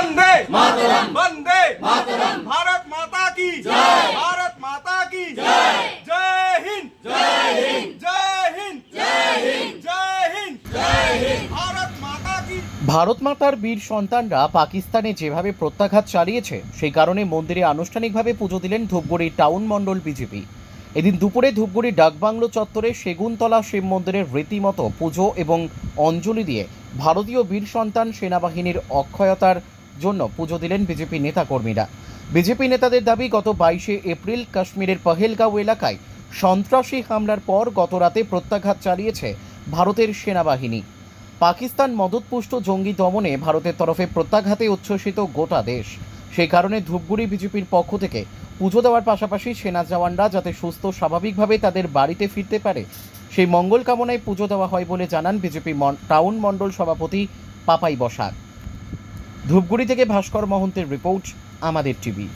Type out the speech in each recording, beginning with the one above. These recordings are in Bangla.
वंदे मातरम, वंदे मातरम। भारत माता की जय, भारत माता की जय। जय हिंद, जय हिंद, जय हिंद, जय हिंद, जय हिंद, जय हिंद। भारत माता की। ভারত মাতার বীর সন্তানরা পাকিস্তানে যেভাবে প্রত্যাঘাত চালিয়েছে সেই কারণে মন্দিরে আনুষ্ঠানিকভাবে পুজো দিলেন ধূপগুড়ি টাউন মণ্ডল বিজেপি। এদিন দুপুরে ধূপগুড়ি ডাকবাংলো চত্বরে সেগুনতলা শিব মন্দিরের রীতিমতো পুজো এবং অঞ্জলি দিয়ে ভারতীয় বীর সন্তান সেনাবাহিনীর অক্ষয়তার জন্য পুজো দিলেন বিজেপি নেতাকর্মীরা। বিজেপি নেতাদের দাবি, গত 22শে এপ্রিল কাশ্মীরের পহেলগাঁও এলাকায় সন্ত্রাসী হামলার পর গত রাতে প্রত্যাঘাত চালিয়েছে ভারতের সেনাবাহিনী। পাকিস্তান মদতপুষ্ট জঙ্গি দমনে ভারতের তরফে প্রত্যাঘাতে উচ্ছ্বসিত গোটা দেশ। সেই কারণে ধূপগুড়ি বিজেপির পক্ষ থেকে পুজো দেওয়ার পাশাপাশি সেনা জওয়ানরা যাতে সুস্থ স্বাভাবিকভাবে তাদের বাড়িতে ফিরতে পারে সেই মঙ্গল কামনায় পুজো দেওয়া হয় বলে জানান বিজেপি টাউন মণ্ডল সভাপতি পাপাই বসাক। ধূপগুড়ি থেকে ভাস্কর মহন্তের রিপোর্ট, আমাদের টিভি।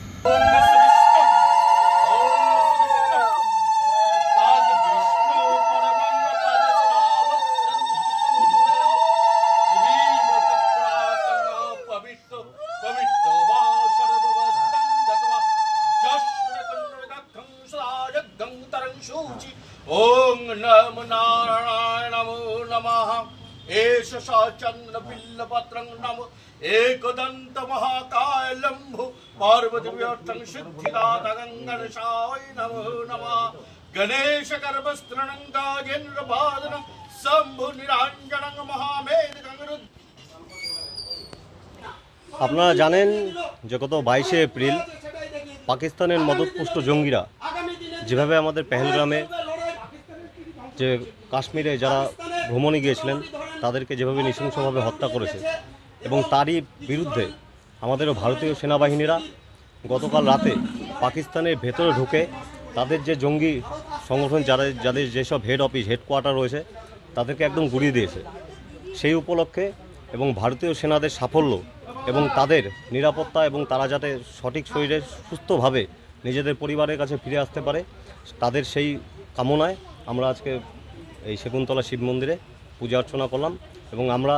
ओम नमो नारायण नमो नमः। एष चंद्र बिल्लपत्रं नमो एकदंत महाकाय लंभु पार्वतीव्यर्थं सिद्धिदातगं गणेशाय नमो नमः। गणेश गर्भस्त्रणं गाजेन्द्र बादनं शंभु निरंजनं महामेघं रुद्र। আপনারা জানেন যে গত 22শে এপ্রিল পাকিস্তানের মদতপুষ্ট জঙ্গিরা যেভাবে আমাদের পেহেলগ্রামে যে কাশ্মীরে যারা ভ্রমণে গিয়েছিলেন তাদেরকে যেভাবে নৃশংসভাবে হত্যা করেছে এবং তারই বিরুদ্ধে আমাদেরও ভারতীয় সেনাবাহিনীরা গতকাল রাতে পাকিস্তানের ভেতরে ঢুকে তাদের যে জঙ্গি সংগঠন যাদের যেসব হেডকোয়ার্টার রয়েছে তাদেরকে একদম গুড়িয়ে দিয়েছে। সেই উপলক্ষে এবং ভারতীয় সেনাদের সাফল্য এবং তাদের নিরাপত্তা এবং তারা যাতে সঠিক শরীরে সুস্থভাবে নিজেদের পরিবারের কাছে ফিরে আসতে পারে তাদের সেই কামনায় আমরা আজকে এই সেগুনতলা শিব মন্দিরে পূজা অর্চনা করলাম এবং আমরা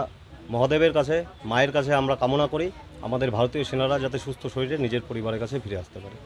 মহাদেবের কাছে মায়ের কাছে আমরা কামনা করি আমাদের ভারতীয় সেনারা যাতে সুস্থ শরীরে নিজের পরিবারের কাছে ফিরে আসতে পারে।